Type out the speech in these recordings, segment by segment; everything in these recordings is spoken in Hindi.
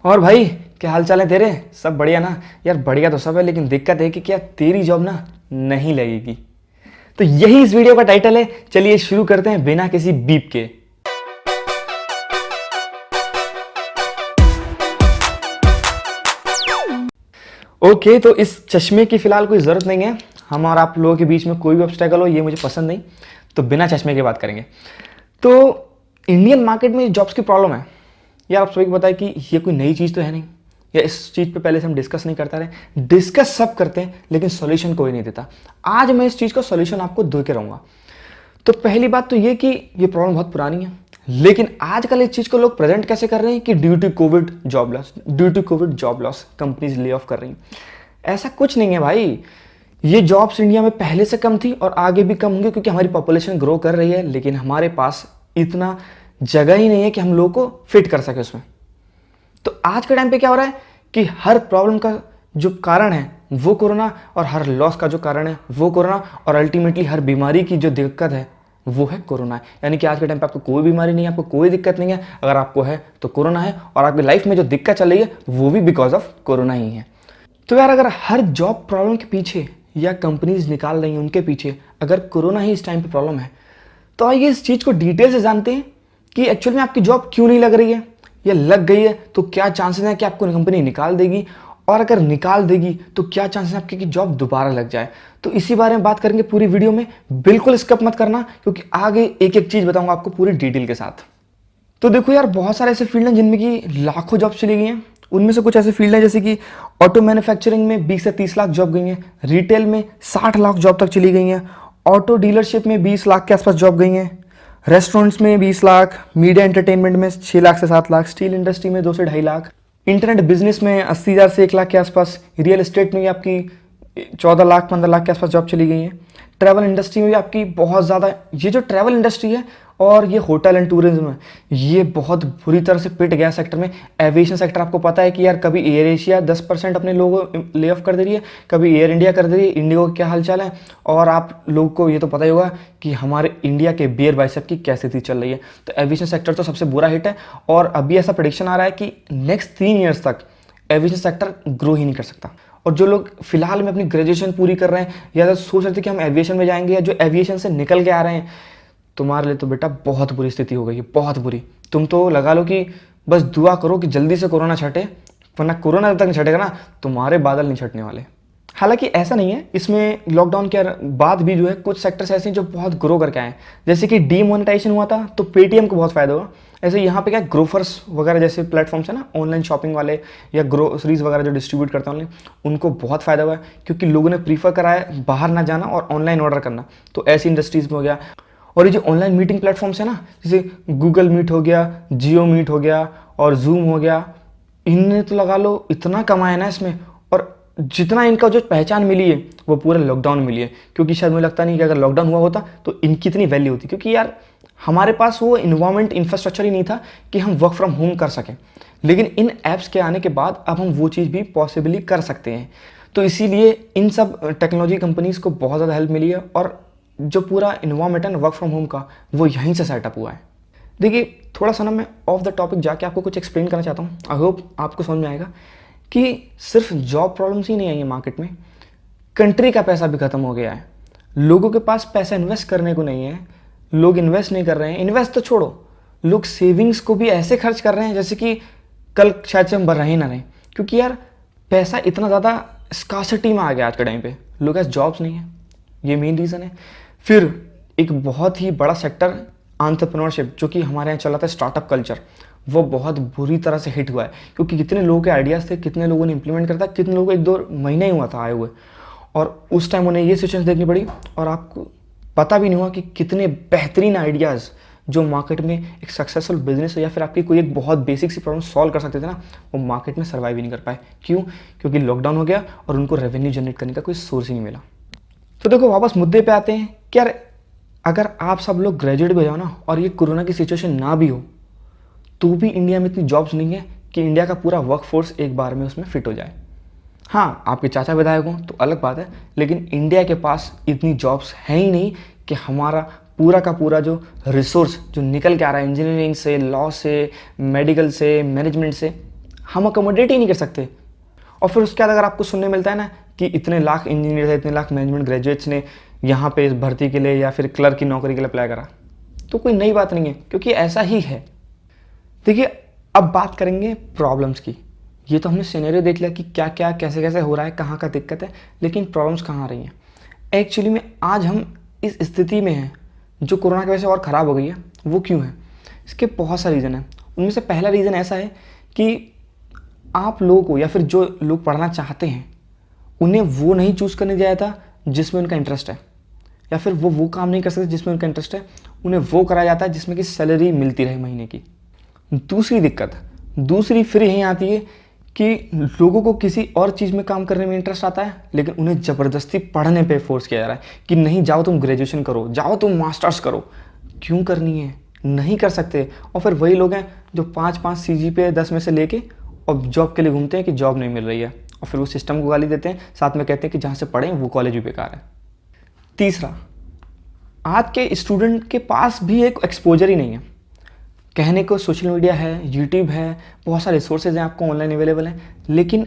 और भाई क्या हाल चाल है तेरे? सब बढ़िया ना? यार बढ़िया तो सब है, लेकिन दिक्कत है कि क्या तेरी जॉब ना नहीं लगेगी। तो यही इस वीडियो का टाइटल है। चलिए शुरू करते हैं बिना किसी बीप के। ओके, तो इस चश्मे की फिलहाल कोई ज़रूरत नहीं है। हम और आप लोगों के बीच में कोई भी ऑब्स्टेकल हो, ये मुझे पसंद नहीं। तो बिना चश्मे की बात करेंगे। तो इंडियन मार्केट में जॉब्स की प्रॉब्लम है। यार आप सभी को पता है कि ये कोई नई चीज़ तो है नहीं, या इस चीज़ पे पहले से हम डिस्कस नहीं करता रहे। डिस्कस सब करते हैं लेकिन सॉल्यूशन कोई नहीं देता। आज मैं इस चीज़ का सॉल्यूशन आपको दे के रहूँगा। तो पहली बात तो ये कि ये प्रॉब्लम बहुत पुरानी है, लेकिन आजकल इस चीज़ को लोग प्रेजेंट कैसे कर रहे हैं कि due to Covid job loss companies lay off कर रही हैं। ऐसा कुछ नहीं है भाई। ये जॉब्स इंडिया में पहले से कम थी और आगे भी कम होंगी, क्योंकि हमारी पॉपुलेशन ग्रो कर रही है, लेकिन हमारे पास इतना जगह ही नहीं है कि हम लोगों को फिट कर सके उसमें। तो आज के टाइम पे क्या हो रहा है कि हर प्रॉब्लम का जो कारण है वो कोरोना, और हर लॉस का जो कारण है वो कोरोना, और अल्टीमेटली हर बीमारी की जो दिक्कत है वो है कोरोना। यानी कि आज के टाइम पे आपको कोई बीमारी नहीं है, आपको कोई दिक्कत नहीं है। अगर आपको है तो कोरोना है, और आपकी लाइफ में जो दिक्कत चल रही है वो भी बिकॉज ऑफ कोरोना ही है। तो यार अगर हर जॉब प्रॉब्लम के पीछे या कंपनीज निकाल रही हैं उनके पीछे अगर कोरोना ही इस टाइम पे प्रॉब्लम है, तो आइए इस चीज़ को डिटेल से जानते हैं कि एक्चुअल में आपकी जॉब क्यों नहीं लग रही है, या लग गई है तो क्या चांसेस हैं कि आपको कंपनी निकाल देगी, और अगर निकाल देगी तो क्या चांसेस हैं आपकी कि जॉब दोबारा लग जाए। तो इसी बारे में बात करेंगे पूरी वीडियो में। बिल्कुल स्किप मत करना, क्योंकि आगे एक एक चीज़ बताऊंगा आपको पूरी डिटेल के साथ। तो देखो यार, बहुत सारे ऐसे फील्ड हैं जिनमें कि लाखों जॉब चली गई हैं। उनमें से कुछ ऐसे फील्ड हैं जैसे कि ऑटो मैन्युफैक्चरिंग में 20 से 30 लाख जॉब गई हैं, रिटेल में 60 लाख जॉब तक चली गई हैं, ऑटो डीलरशिप में 20 लाख के आसपास जॉब गई हैं, रेस्टोरेंट्स में 20 लाख, मीडिया एंटरटेनमेंट में 6 लाख से 7 लाख, स्टील इंडस्ट्री में 2 से 2.5 लाख, इंटरनेट बिजनेस में 80,000 से 1 लाख के आसपास, रियल एस्टेट में भी आपकी 14 लाख 15 लाख के आसपास जॉब चली गई है। ट्रैवल इंडस्ट्री में भी आपकी बहुत ज़्यादा, ये जो ट्रैवल इंडस्ट्री है और ये होटल एंड टूरिज्म है, ये बहुत बुरी तरह से पिट गया सेक्टर में। एविएशन सेक्टर आपको पता है कि यार कभी एयर एशिया 10% अपने लोगों ले ऑफ कर दे रही है, कभी एयर इंडिया कर दे रही है। इंडिगो का क्या हाल चाल है, और आप लोगों को ये तो पता ही होगा कि हमारे इंडिया के बियर बाइसेप की क्या स्थिति चल रही है। तो एविएशन सेक्टर तो सबसे बुरा हिट है, और अभी ऐसा प्रेडिक्शन आ रहा है कि नेक्स्ट 3 ईयर्स तक एविएशन सेक्टर ग्रो ही नहीं कर सकता। और जो लोग फिलहाल में अपनी ग्रेजुएशन पूरी कर रहे हैं या सोच रहे थे कि हम एविएशन में जाएंगे, या जो एविएशन से निकल के आ रहे हैं, तुम्हारे लिए तो बेटा बहुत बुरी स्थिति हो गई है, बहुत बुरी। तुम तो लगा लो कि बस दुआ करो कि जल्दी से कोरोना छटे, वरना कोरोना जब तक नहीं छटेगा ना, तुम्हारे बादल नहीं छटने वाले। हालांकि ऐसा नहीं है, इसमें लॉकडाउन के बाद भी जो है कुछ सेक्टर्स ऐसे हैं जो बहुत ग्रो करके आए हैं। जैसे कि डीमोनेटाइजेशन हुआ था तो पेटीएम को बहुत फायदा हुआ। ऐसे यहाँ पे क्या ग्रोफर्स वगैरह जैसे प्लेटफॉर्म्स है ना, ऑनलाइन शॉपिंग वाले या ग्रोसरीज वगैरह जो डिस्ट्रीब्यूट करते हैं ऑनलाइन, उनको बहुत फायदा हुआ है, क्योंकि लोगों ने प्रीफर करा है बाहर ना जाना और ऑनलाइन ऑर्डर करना। तो ऐसी इंडस्ट्रीज में हो गया। और ये जो ऑनलाइन मीटिंग प्लेटफॉर्म्स है ना, जैसे गूगल मीट हो गया, जियो मीट हो गया और जूम हो गया, इनने तो लगा लो इतना कमाया ना इसमें। और जितना इनका जो पहचान मिली है वो पूरे लॉकडाउन मिली है, क्योंकि शायद मुझे लगता नहीं कि अगर लॉकडाउन हुआ होता तो इनकी इतनी वैल्यू होती, क्योंकि यार हमारे पास वो इन्वायरमेंट इंफ्रास्ट्रक्चर ही नहीं था कि हम वर्क फ्रॉम होम कर सकें। लेकिन इन ऐप्स के आने के बाद अब हम वो चीज़ भी पॉसिबली कर सकते हैं। तो इसीलिए इन सब टेक्नोलॉजी कंपनीज़ को बहुत ज़्यादा हेल्प मिली है, और जो पूरा इन्वायरमेंट है वर्क फ्रॉम होम का, वो यहीं से सेटअप हुआ है। देखिए, थोड़ा सा ना मैं ऑफ द टॉपिक जाके आपको कुछ एक्सप्लेन करना चाहता हूँ। आई होप आपको समझ में आएगा कि सिर्फ जॉब प्रॉब्लम्स ही नहीं आई है मार्केट में, कंट्री का पैसा भी खत्म हो गया है। लोगों के पास पैसा इन्वेस्ट करने को नहीं है, लोग इन्वेस्ट नहीं कर रहे हैं। इन्वेस्ट तो छोड़ो, लोग सेविंग्स को भी ऐसे खर्च कर रहे हैं जैसे कि कल शायद से हम भर रहे ही ना रहे, क्योंकि यार पैसा इतना ज़्यादा स्कार्सिटी में आ गया आज के टाइम पे। लोगों के पास जॉब्स नहीं है, ये मेन रीज़न है। फिर एक बहुत ही बड़ा सेक्टर एंटरप्रेन्योरशिप, जो कि हमारे यहाँ चला था स्टार्टअप कल्चर, वो बहुत बुरी तरह से हिट हुआ है, क्योंकि कितने लोगों के आइडियाज़ थे, कितने लोगों ने इंप्लीमेंट करता, कितने लोगों को 1-2 महीने ही हुआ था आए हुए, और उस टाइम उन्हें ये सिचुएशन देखनी पड़ी, और आपको पता भी नहीं हुआ कि कितने बेहतरीन आइडियाज़ जो मार्केट में एक सक्सेसफुल बिजनेस या फिर आपकी कोई एक बहुत बेसिक सी प्रॉब्लम सॉल्व कर सकते थे ना, वो मार्केट में सर्वाइव ही नहीं कर पाए। क्यों? क्योंकि लॉकडाउन हो गया और उनको रेवेन्यू जनरेट करने का कोई सोर्स ही नहीं मिला। तो देखो, वापस मुद्दे पे आते हैं कि यार अगर आप सब लोग ग्रेजुएट भी हो जाओ ना, और ये कोरोना की सिचुएशन ना भी हो, तो भी इंडिया में इतनी जॉब्स नहीं है कि इंडिया का पूरा वर्कफोर्स एक बार में उसमें फिट हो जाए। हाँ, आपके चाचा विधायक हों तो अलग बात है, लेकिन इंडिया के पास इतनी जॉब्स हैं ही नहीं कि हमारा पूरा का पूरा जो रिसोर्स जो निकल के आ रहा है इंजीनियरिंग से, लॉ से, मेडिकल से, मैनेजमेंट से, हम अकोमोडेट ही नहीं कर सकते। और फिर उसके बाद अगर आपको सुनने मिलता है ना कि इतने लाख इंजीनियर है, इतने लाख मैनेजमेंट ग्रेजुएट्स ने यहाँ पे इस भर्ती के लिए या फिर क्लर्क की नौकरी के लिए अप्लाई करा, तो कोई नई बात नहीं है, क्योंकि ऐसा ही है। देखिए, अब बात करेंगे प्रॉब्लम्स की। ये तो हमने सिनेरियो देख लिया कि क्या क्या कैसे कैसे हो रहा है, कहाँ का दिक्कत है, लेकिन प्रॉब्लम्स कहाँ आ रही हैं। एक्चुअली में आज हम इस स्थिति में हैं जो कोरोना की वजह से और ख़राब हो गई है, वो क्यों है? इसके बहुत सारे रीज़न हैं। उनमें से पहला रीज़न ऐसा है कि आप लोगों को या फिर जो लोग पढ़ना चाहते हैं उन्हें वो नहीं चूज़ करने दिया जाता जिसमें उनका इंटरेस्ट है, या फिर वो काम नहीं कर सकते जिसमें उनका इंटरेस्ट है, उन्हें वो कराया जाता है जिसमें कि सैलरी मिलती रहे महीने की। दूसरी दिक्कत, दूसरी फिर यहीं आती है कि लोगों को किसी और चीज़ में काम करने में इंटरेस्ट आता है, लेकिन उन्हें ज़बरदस्ती पढ़ने पे फोर्स किया जा रहा है कि नहीं, जाओ तुम ग्रेजुएशन करो, जाओ तुम मास्टर्स करो। क्यों करनी है? नहीं कर सकते। और फिर वही लोग हैं जो 5-5 CGPA 10 में से लेके और जॉब के लिए घूमते हैं कि जॉब नहीं मिल रही है, और फिर वो सिस्टम को गाली देते हैं, साथ में कहते हैं कि जहाँ से पढ़ें वो कॉलेज भी बेकार है। तीसरा, आज के स्टूडेंट के पास भी एक एक्सपोजर ही नहीं है। कहने को सोशल मीडिया है, यूट्यूब है, बहुत सारे रिसोर्सेज हैं आपको ऑनलाइन अवेलेबल हैं, लेकिन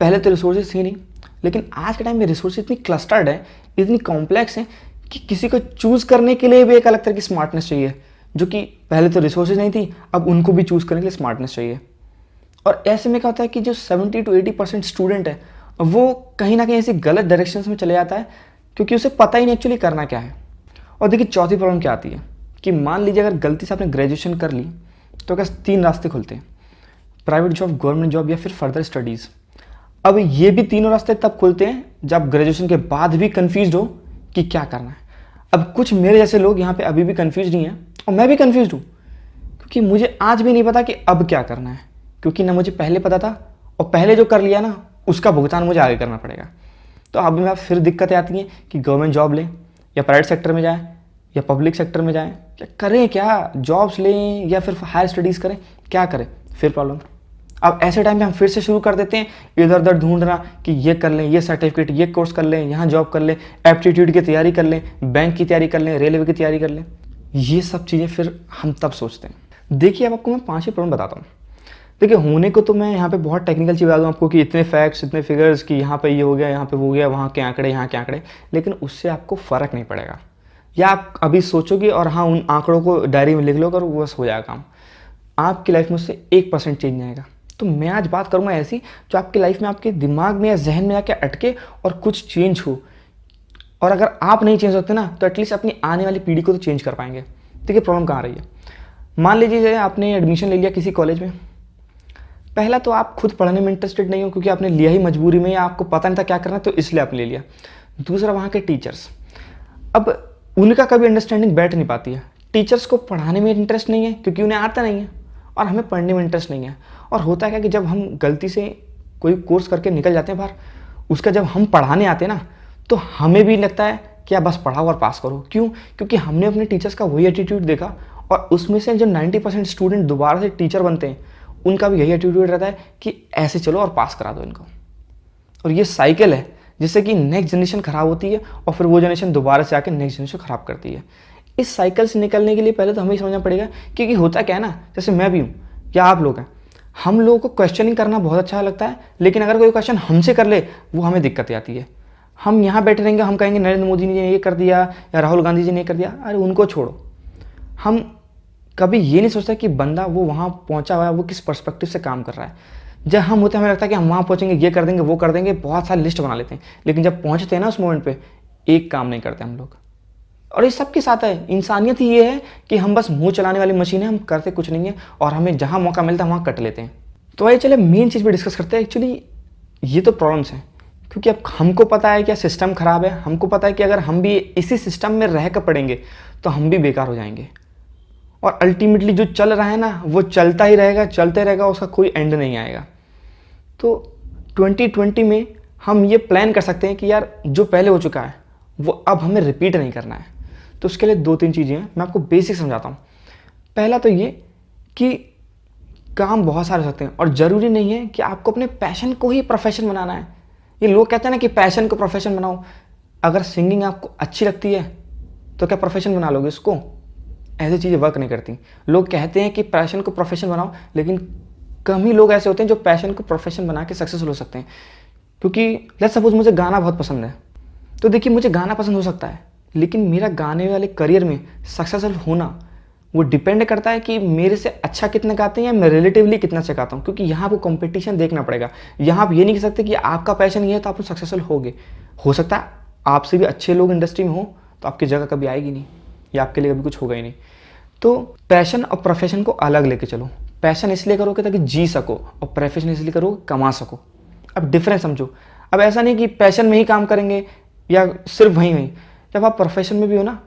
पहले तो रिसोर्सेज थी नहीं, लेकिन आज के टाइम में रिसोर्सेज इतनी क्लस्टर्ड है, इतनी कॉम्प्लेक्स है कि किसी को चूज़ करने के लिए भी एक अलग तरह की स्मार्टनेस चाहिए, जो कि पहले तो रिसोर्सेज नहीं थी, अब उनको भी चूज़ करने के लिए स्मार्टनेस चाहिए। और ऐसे में क्या होता है कि जो 70 to 80% स्टूडेंट है वो कहीं ना कहीं ऐसी गलत डायरेक्शन में चले जाता है, क्योंकि उसे पता ही नहीं एक्चुअली करना क्या है। और देखिए, चौथी प्रॉब्लम क्या आती है कि मान लीजिए अगर गलती से आपने ग्रेजुएशन कर ली तो क्या 3 रास्ते खुलते हैं, प्राइवेट जॉब, गवर्नमेंट जॉब या फिर फर्दर स्टडीज़। अब ये भी तीनों रास्ते तब खुलते हैं जब ग्रेजुएशन के बाद भी कन्फ्यूज हो कि क्या करना है। अब कुछ मेरे जैसे लोग यहाँ पे अभी भी कन्फ्यूज नहीं हैं, और मैं भी कन्फ्यूज हूँ, क्योंकि मुझे आज भी नहीं पता कि अब क्या करना है, क्योंकि ना मुझे पहले पता था, और पहले जो कर लिया ना उसका भुगतान मुझे आगे करना पड़ेगा। तो अभी में फिर दिक्कतें आती हैं कि गवर्नमेंट जॉब लें या प्राइवेट सेक्टर में जाएं या पब्लिक सेक्टर में जाएं, क्या करें, क्या जॉब्स लें या फिर हायर स्टडीज़ करें, क्या करें? फिर प्रॉब्लम। अब ऐसे टाइम पे हम फिर से शुरू कर देते हैं इधर उधर ढूंढना कि ये कर लें, ये सर्टिफिकेट, ये कोर्स कर लें, यहाँ जॉब कर लें, एप्टीट्यूड की तैयारी कर लें, बैंक की तैयारी कर लें, रेलवे की तैयारी कर लें। ये सब चीज़ें फिर हम तब सोचते हैं। देखिए, अब आपको मैं 5 ही प्रॉब्लम बताता हूँ। देखिए, होने को तो मैं यहाँ पे बहुत टेक्निकल चीज़ बता दूँ आपको कि इतने फैक्ट्स, इतने फिगर्स कि यहाँ पे ये हो गया, यहाँ पे वो हो गया, वहाँ के आंकड़े, यहाँ के आंकड़े, लेकिन उससे आपको फ़र्क नहीं पड़ेगा। या आप अभी सोचोगे और हाँ उन आंकड़ों को डायरी में लिख लो और बस हो जाएगा काम, आपकी लाइफ में उससे 1% चेंज नहीं आएगा। तो मैं आज बात करूँगा ऐसी जो आपकी लाइफ में, आपके दिमाग में या जहन में आके अटके और कुछ चेंज हो। और अगर आप नहीं चेंज होते ना तो एटलीस्ट अपनी आने वाली पीढ़ी को तो चेंज कर पाएंगे। देखिए, प्रॉब्लम कहाँ आ रही है। मान लीजिए आपने एडमिशन ले लिया किसी कॉलेज में। पहला तो आप खुद पढ़ने में इंटरेस्टेड नहीं हो, क्योंकि आपने लिया ही मजबूरी में या आपको पता नहीं था क्या करना, तो इसलिए आपने ले लिया। दूसरा, वहाँ के टीचर्स, अब उनका कभी अंडरस्टैंडिंग बैठ नहीं पाती है। टीचर्स को पढ़ाने में इंटरेस्ट नहीं है क्योंकि उन्हें आता नहीं है, और हमें पढ़ने में इंटरेस्ट नहीं है। और होता क्या कि जब हम गलती से कोई कोर्स करके निकल जाते हैं बाहर, उसका जब हम पढ़ाने आते हैं ना तो हमें भी लगता है कि आप बस पढ़ाओ और पास करो। क्यों? क्योंकि हमने अपने टीचर्स का वही एटीट्यूड देखा, और उसमें से जो 90% स्टूडेंट दोबारा से टीचर बनते हैं उनका भी यही एटीट्यूड रहता है कि ऐसे चलो और पास करा दो इनको। और ये साइकिल है जिससे कि नेक्स्ट जनरेशन खराब होती है, और फिर वो जनरेशन दोबारा से आकर नेक्स्ट जनरेशन खराब करती है। इस साइकिल से निकलने के लिए पहले तो हमें ही समझना पड़ेगा, क्योंकि होता क्या है ना, जैसे मैं भी हूँ या आप लोग हैं, हम लोगों को क्वेश्चनिंग करना बहुत अच्छा लगता है, लेकिन अगर कोई क्वेश्चन हमसे कर ले वो हमें दिक्कत आती है। हम यहाँ बैठे रहेंगे, हम कहेंगे नरेंद्र मोदी ने ये कर दिया या राहुल गांधी जी ने कर दिया, अरे उनको छोड़ो। हम कभी ये नहीं सोचता कि बंदा वो वहाँ पहुँचा हुआ है वो किस पर्सपेक्टिव से काम कर रहा है। जब हम होते हैं हमें लगता है कि हम वहाँ पहुँचेंगे, ये कर देंगे, वो कर देंगे, बहुत सारी लिस्ट बना लेते हैं, लेकिन जब पहुँचते हैं ना उस मोमेंट पे एक काम नहीं करते हम लोग। और ये सबके साथ है, इंसानियत ही ये है कि हम बस मुंह चलाने वाली मशीन है, हम करते कुछ नहीं है, और हमें जहाँ मौका मिलता है वहाँ कट लेते हैं। तो आइए चले मेन चीज़ पे डिस्कस करते हैं। एक्चुअली ये तो प्रॉब्लम्स हैं, क्योंकि अब हमको पता है कि सिस्टम ख़राब है, हमको पता है कि अगर हम भी इसी सिस्टम में रह कर पड़ेंगे तो हम भी बेकार हो जाएंगे, और अल्टीमेटली जो चल रहा है ना वो चलता ही रहेगा, चलते रहेगा, उसका कोई एंड नहीं आएगा। तो 2020 में हम ये प्लान कर सकते हैं कि यार जो पहले हो चुका है वो अब हमें रिपीट नहीं करना है। तो उसके लिए 2-3 चीज़ें हैं, मैं आपको बेसिक समझाता हूँ। पहला तो ये कि काम बहुत सारे हो सकते हैं, और ज़रूरी नहीं है कि आपको अपने पैशन को ही प्रोफेशन बनाना है। ये लोग कहते हैं ना कि पैशन को प्रोफेशन बनाओ। अगर सिंगिंग आपको अच्छी लगती है तो क्या प्रोफेशन बना लोगे इसको? ऐसी चीज़ें वर्क नहीं करती। लोग कहते हैं कि पैशन को प्रोफेशन बनाओ, लेकिन कम ही लोग ऐसे होते हैं जो पैशन को प्रोफेशन बना के सक्सेसफुल हो सकते हैं। क्योंकि लेट्स सपोज मुझे गाना बहुत पसंद है, तो देखिए मुझे गाना पसंद हो सकता है, लेकिन मेरा गाने वाले करियर में सक्सेसफुल होना वो डिपेंड करता है कि मेरे से अच्छा कितना गाते हैं या मैं रिलेटिवली कितना अच्छा गाता हूँ। क्योंकि यहाँ आपको कंपटीशन देखना पड़ेगा। यहाँ आप ये नहीं कह सकते कि आपका पैशन ये है तो आप सक्सेसफुल होगे। हो सकता है आपसे भी अच्छे लोग इंडस्ट्री में हो तो आपकी जगह कभी आएगी नहीं या आपके लिए कभी कुछ होगा ही नहीं। तो पैशन और प्रोफेशन को अलग लेके चलो। पैशन इसलिए करोगे ताकि जी सको, और प्रोफेशन इसलिए करो कमा सको। अब डिफरेंस समझो। अब ऐसा नहीं कि पैशन में ही काम करेंगे या सिर्फ वहीं जब आप प्रोफेशन में भी हो ना,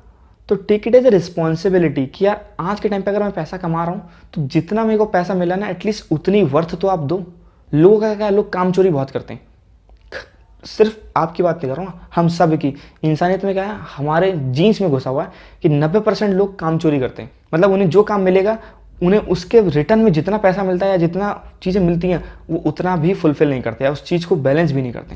तो take it as a responsibility कि यार आज के टाइम पे अगर मैं पैसा कमा रहा हूँ तो जितना मेरे को पैसा मिला ना एटलीस्ट उतनी वर्थ तो आप दो। लोगों का क्या है, लोग काम चोरी बहुत करते हैं। सिर्फ आपकी बात नहीं कर रहा हूँ, हम सब की इंसानियत में क्या है, हमारे जीन्स में घुसा हुआ है कि 90% लोग काम चोरी करते हैं। मतलब उन्हें जो काम मिलेगा उन्हें उसके रिटर्न में जितना पैसा मिलता है या जितना चीज़ें मिलती हैं वो उतना भी फुलफिल नहीं करते या उस चीज़ को बैलेंस भी नहीं करते।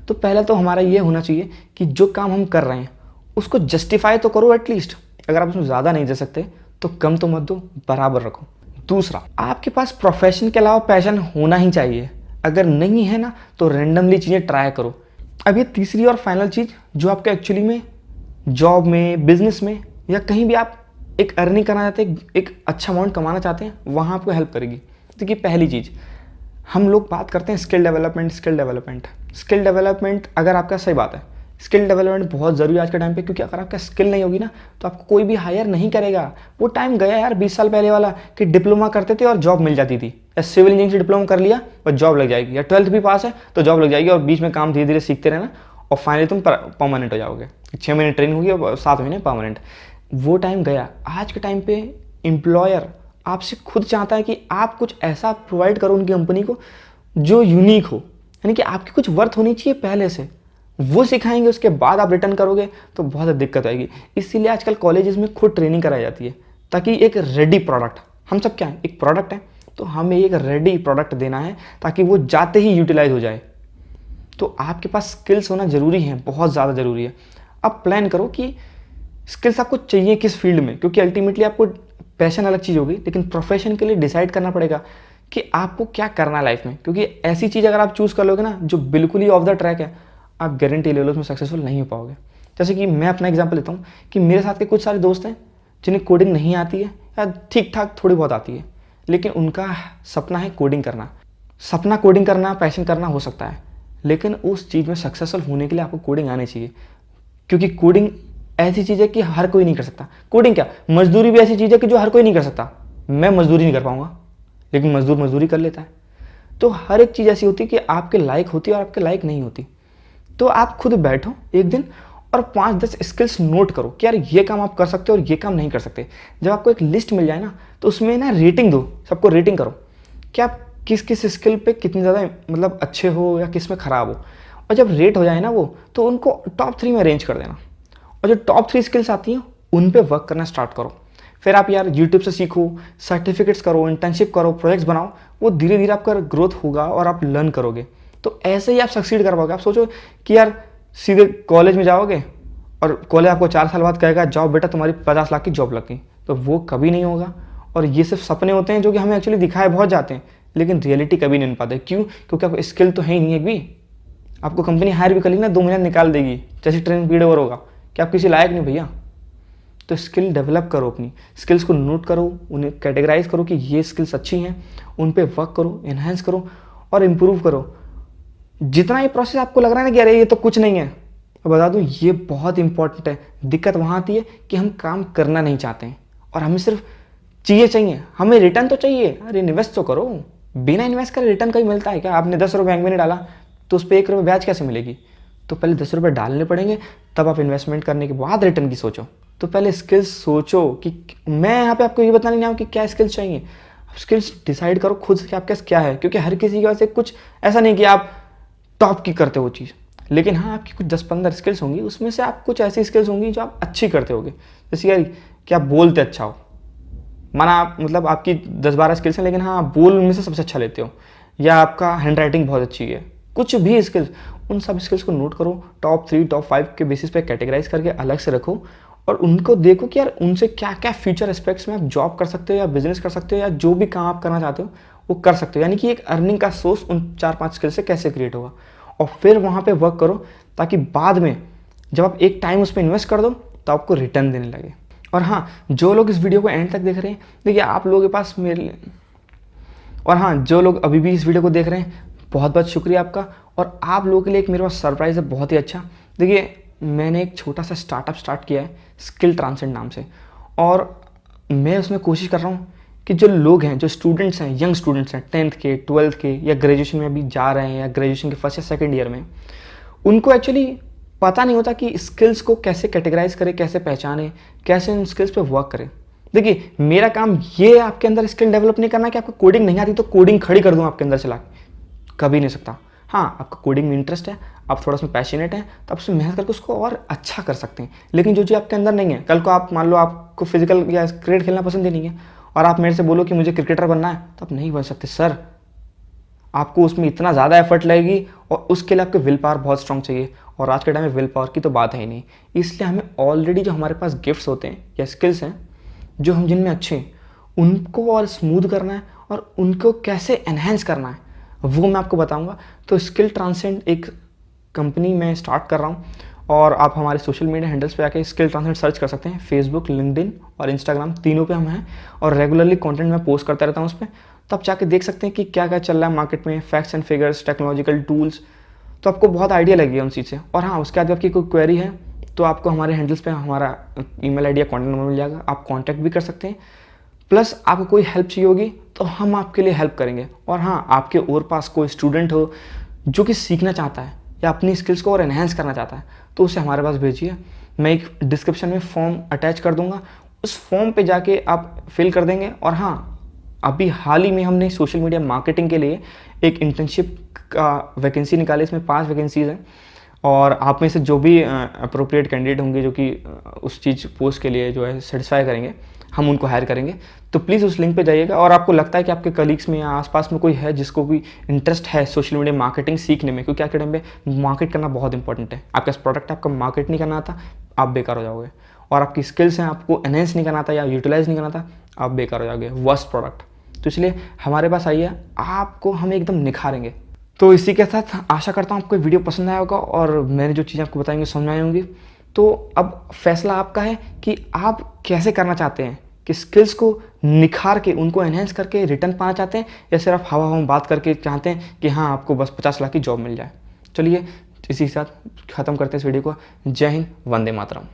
तो पहला तो हमारा ये होना चाहिए कि जो काम हम कर रहे हैं उसको जस्टिफाई तो करो एटलीस्ट। अगर आप उसमें ज़्यादा नहीं दे सकते तो कम तो मत दो, बराबर रखो। दूसरा, आपके पास प्रोफेशन के अलावा पैशन होना ही चाहिए। अगर नहीं है ना तो रैंडमली चीज़ें ट्राई करो। अब ये तीसरी और फाइनल चीज़ जो आपके एक्चुअली में जॉब में, बिजनेस में या कहीं भी आप एक अर्निंग करना चाहते हैं, एक अच्छा अमाउंट कमाना चाहते हैं, वहाँ आपको हेल्प करेगी। देखिए पहली चीज़, हम लोग बात करते हैं स्किल डेवलपमेंट अगर आपका सही बात है, स्किल डेवलपमेंट बहुत ज़रूरी है आज के टाइम पे। क्योंकि अगर आपका स्किल नहीं होगी ना तो आपको कोई भी हायर नहीं करेगा। वो टाइम गया यार 20 साल पहले वाला कि डिप्लोमा करते थे और जॉब मिल जाती थी, या सिविल इंजीनियरिंग से डिप्लोमा कर लिया और जॉब लग जाएगी, या 12th भी पास है तो जॉब लग जाएगी और बीच में काम धीरे धीरे सीखते रहना और फाइनली तुम परमानेंट हो जाओगे। 6 महीने ट्रेनिंग होगी और 7 महीने परमानेंट। वो टाइम गया। आज के टाइम पे एम्प्लॉयर आपसे खुद चाहता है कि आप कुछ ऐसा प्रोवाइड करो उनकी कंपनी को जो यूनिक हो, यानी कि आपकी कुछ वर्थ होनी चाहिए पहले से। वो सिखाएंगे, उसके बाद आप रिटर्न करोगे तो बहुत ज़्यादा दिक्कत आएगी। इसीलिए आजकल कॉलेजेस में खुद ट्रेनिंग कराई जाती है ताकि एक रेडी प्रोडक्ट, हम सब क्या है, एक प्रोडक्ट है, तो हमें एक रेडी प्रोडक्ट देना है ताकि वो जाते ही यूटिलाइज हो जाए। तो आपके पास स्किल्स होना ज़रूरी है, बहुत ज़्यादा ज़रूरी है। अब प्लान करो कि स्किल्स आपको चाहिए किस फील्ड में, क्योंकि अल्टीमेटली आपको पैशन अलग चीज़ होगी, लेकिन प्रोफेशन के लिए डिसाइड करना पड़ेगा कि आपको क्या करना है लाइफ में। क्योंकि ऐसी चीज़ अगर आप चूज़ कर लोगे ना जो बिल्कुल ही ऑफ द ट्रैक है, आप गारंटी ले लो उसमें सक्सेसफुल नहीं हो पाओगे। जैसे कि मैं अपना एग्जांपल लेता हूँ कि मेरे साथ के कुछ सारे दोस्त हैं जिन्हें कोडिंग नहीं आती है या ठीक ठाक थोड़ी बहुत आती है, लेकिन उनका सपना है कोडिंग करना। सपना कोडिंग करना, पैशन करना हो सकता है, लेकिन उस चीज़ में सक्सेसफुल होने के लिए आपको कोडिंग आनी चाहिए। क्योंकि कोडिंग ऐसी चीज़ है कि हर कोई नहीं कर सकता। कोडिंग क्या, मजदूरी भी ऐसी चीज़ है कि जो हर कोई नहीं कर सकता। मैं मजदूरी नहीं कर पाऊंगा, लेकिन मजदूर मजदूरी कर लेता है। तो हर एक चीज़ ऐसी होती है कि आपके लायक होती है और आपके लायक नहीं होती। तो आप खुद बैठो एक दिन और 5-10 स्किल्स नोट करो कि यार ये काम आप कर सकते हो और ये काम नहीं कर सकते। जब आपको एक लिस्ट मिल जाए ना तो उसमें ना रेटिंग दो, सबको रेटिंग करो कि आप किस किस स्किल पे कितने ज़्यादा मतलब अच्छे हो या किस में ख़राब हो। और जब रेट हो जाए ना वो, तो उनको टॉप 3 में अरेंज कर देना, और जो टॉप 3 स्किल्स आती हैं उन पे वर्क करना स्टार्ट करो। फिर आप यार यूट्यूब से सीखो, सर्टिफिकेट्स करो, इंटर्नशिप करो, प्रोजेक्ट्स बनाओ। वो धीरे धीरे आपका ग्रोथ होगा और आप लर्न करोगे। तो ऐसे ही आप सक्सीड कर पाओगे। आप सोचो कि यार सीधे कॉलेज में जाओगे और कॉलेज आपको 4 साल बाद कहेगा जाओ बेटा तुम्हारी 50 लाख की जॉब लग गई, तो वो कभी नहीं होगा। और ये सिर्फ सपने होते हैं जो कि हमें एक्चुअली दिखाए बहुत जाते हैं, लेकिन रियलिटी कभी नहीं बन पाते। क्यों? क्योंकि आपको स्किल तो है ही नहीं एक भी। आपको कंपनी हायर भी कर ली ना 2 महीने निकाल देगी, जैसे ट्रेनिंग पीरियड ओवर होगा कि आप किसी लायक नहीं भैया। तो स्किल डेवलप करो, अपनी स्किल्स को नोट करो, उन्हें कैटेगराइज करो कि ये स्किल्स अच्छी हैं, उन पे वर्क करो, एनहांस करो और इम्प्रूव करो। जितना ये प्रोसेस आपको लग रहा है ना कि अरे ये तो कुछ नहीं है, तो बता दूं ये बहुत इंपॉर्टेंट है। दिक्कत वहाँ आती है कि हम काम करना नहीं चाहते हैं और हमें सिर्फ चीज़ें चाहिए, हमें रिटर्न तो चाहिए। अरे इन्वेस्ट तो करो, बिना इन्वेस्ट करे रिटर्न कहीं मिलता है क्या? आपने 10 रुपये बैंक में नहीं डाला तो उस पर 1 रुपये ब्याज कैसे मिलेगी? तो पहले 10 रुपये डालने पड़ेंगे, तब आप इन्वेस्टमेंट करने के बाद रिटर्न की सोचो। तो पहले स्किल्स सोचो कि मैं यहाँ पे आपको ये बताने नहीं आऊँ कि क्या स्किल्स चाहिए। स्किल्स डिसाइड करो खुद कि आपके पास क्या है, क्योंकि हर किसी के पास एक कुछ ऐसा नहीं कि आप टॉप की करते हो चीज़, लेकिन हाँ आपकी कुछ 10-15 स्किल्स होंगी, उसमें से आप कुछ ऐसी स्किल्स होंगी जो आप अच्छी करते होगे। जैसे यार कि आप बोलते अच्छा हो, माना आप मतलब आपकी 10-12 स्किल्स हैं, लेकिन हाँ आप बोल में से सबसे अच्छा लेते हो, या आपका हैंड राइटिंग बहुत अच्छी है, कुछ भी स्किल्स, उन सब स्किल्स को नोट करो, टॉप 3 टॉप 5 के बेसिस पे कैटेगराइज करके अलग से रखो और उनको देखो कि यार उनसे क्या क्या फ्यूचर एस्पेक्ट्स में आप जॉब कर सकते हो या बिजनेस कर सकते हो या जो भी काम आप करना चाहते हो वो कर सकते हो, यानी कि एक अर्निंग का सोर्स उन 4-5 स्किल से कैसे क्रिएट होगा, और फिर वहाँ पे वर्क करो ताकि बाद में जब आप एक टाइम उस पर इन्वेस्ट कर दो तो आपको रिटर्न देने लगे। और हाँ, जो लोग इस वीडियो को एंड तक देख रहे हैं, देखिए आप लोगों के पास मेरे और हाँ, जो लोग अभी भी इस वीडियो को देख रहे हैं, बहुत बहुत शुक्रिया आपका। और आप लोगों के लिए एक मेरे पास सरप्राइज़ है बहुत ही अच्छा। देखिए, मैंने एक छोटा सा स्टार्टअप स्टार्ट किया है स्किल ट्रांसेंड नाम से, और मैं उसमें कोशिश कर रहा हूँ कि जो लोग हैं, जो स्टूडेंट्स हैं, यंग स्टूडेंट्स हैं, 10th के, 12th के, या ग्रेजुएशन में अभी जा रहे हैं, या ग्रेजुएशन के फर्स्ट या सेकेंड ईयर में, उनको एक्चुअली पता नहीं होता कि स्किल्स को कैसे कैटेगराइज करें, कैसे पहचानें, कैसे उन स्किल्स पे वर्क करें। देखिए, मेरा काम ये आपके अंदर स्किल डेवलप नहीं करना कि आपको कोडिंग नहीं आती तो कोडिंग खड़ी कर दूँ आपके अंदर चला के, कभी नहीं सकता। हाँ, आपका कोडिंग में इंटरेस्ट है, आप थोड़ा उसमें पैशनेट हैं, तो आप उसमें मेहनत करके उसको और अच्छा कर सकते हैं। लेकिन जो चीज़ आपके अंदर नहीं है, कल को आप मान लो आपको फिजिकल या क्रिकेट खेलना पसंद ही नहीं है, और आप मेरे से बोलो कि मुझे क्रिकेटर बनना है, तो आप नहीं बन सकते सर। आपको उसमें इतना ज़्यादा एफर्ट लगेगी, और उसके लिए आपको विल पावर बहुत स्ट्रॉन्ग चाहिए, और आज के टाइम में विल पावर की तो बात है ही नहीं। इसलिए हमें ऑलरेडी जो हमारे पास गिफ्ट्स होते हैं या स्किल्स हैं, जो हम जिनमें अच्छे हैं, उनको और स्मूथ करना है, और उनको कैसे एनहेंस करना है वो मैं आपको बताऊंगा। तो स्किल ट्रांसेंड एक कंपनी मैं स्टार्ट कर रहा हूँ, और आप हमारे सोशल मीडिया हैंडल्स पे आके स्किल ट्रांसेंड सर्च कर सकते हैं। फेसबुक, लिंक्डइन और इंस्टाग्राम, तीनों पे हम हैं, और रेगुलरली कंटेंट मैं पोस्ट करता रहता हूँ उस पर। तो आप जाके देख सकते हैं कि क्या क्या चल रहा है मार्केट में, facts and figures, technological tools, तो आपको बहुत आइडिया लगेगा उन चीज़ से। और हाँ, उसके बाद आपकी कोई क्वेरी है तो आपको हमारे हैंडल्स पे हमारा ईमेल आईडी या कॉन्टैक्ट नंबर मिल जाएगा, आप कॉन्टैक्ट भी कर सकते हैं। प्लस आपको कोई हेल्प चाहिए होगी तो हम आपके लिए हेल्प करेंगे। और हाँ, आपके और पास कोई स्टूडेंट हो जो कि सीखना चाहता है या अपनी स्किल्स को और एनहेंस करना चाहता है, तो उसे हमारे पास भेजिए। मैं एक डिस्क्रिप्शन में फॉर्म अटैच कर दूंगा, उस फॉर्म पे जाके आप फिल कर देंगे। और हाँ, अभी हाल ही में हमने सोशल मीडिया मार्केटिंग के लिए एक इंटर्नशिप का वैकेंसी निकाली, इसमें 5 वैकेंसीज हैं, और आप में से जो भी अप्रोप्रिएट कैंडिडेट होंगे जो कि उस चीज़ पोस्ट के लिए जो है सेटिस्फाई करेंगे, हम उनको हायर करेंगे। तो प्लीज़ उस लिंक पे जाइएगा, और आपको लगता है कि आपके कलीग्स में या आसपास में कोई है जिसको भी इंटरेस्ट है सोशल मीडिया मार्केटिंग सीखने में, क्योंकि आज के टाइम पे मार्केट करना बहुत इंपॉर्टेंट है। आपका प्रोडक्ट आपका मार्केट नहीं करना आता, आप बेकार हो जाओगे, और आपकी स्किल्स हैं आपको एनहेंस नहीं करना आता या यूटिलाइज नहीं करना आता, आप बेकार हो जाओगे, वर्स्ट प्रोडक्ट। तो इसलिए हमारे पास आइए, आपको हम एकदम निखारेंगे। तो इसी के साथ आशा करता हूँ आपको वीडियो पसंद आया होगा, और मैंने जो चीज़ें आपको बताएंगे समझ में आई होंगी। तो अब फैसला आपका है कि आप कैसे करना चाहते हैं, कि स्किल्स को निखार के उनको एनहेंस करके रिटर्न पाना चाहते हैं, या सिर्फ हवा हवा में बात करके चाहते हैं कि हाँ आपको बस 50 लाख की जॉब मिल जाए। चलिए इसी के साथ ख़त्म करते हैं इस वीडियो को। जय हिंद, वंदे मातरम।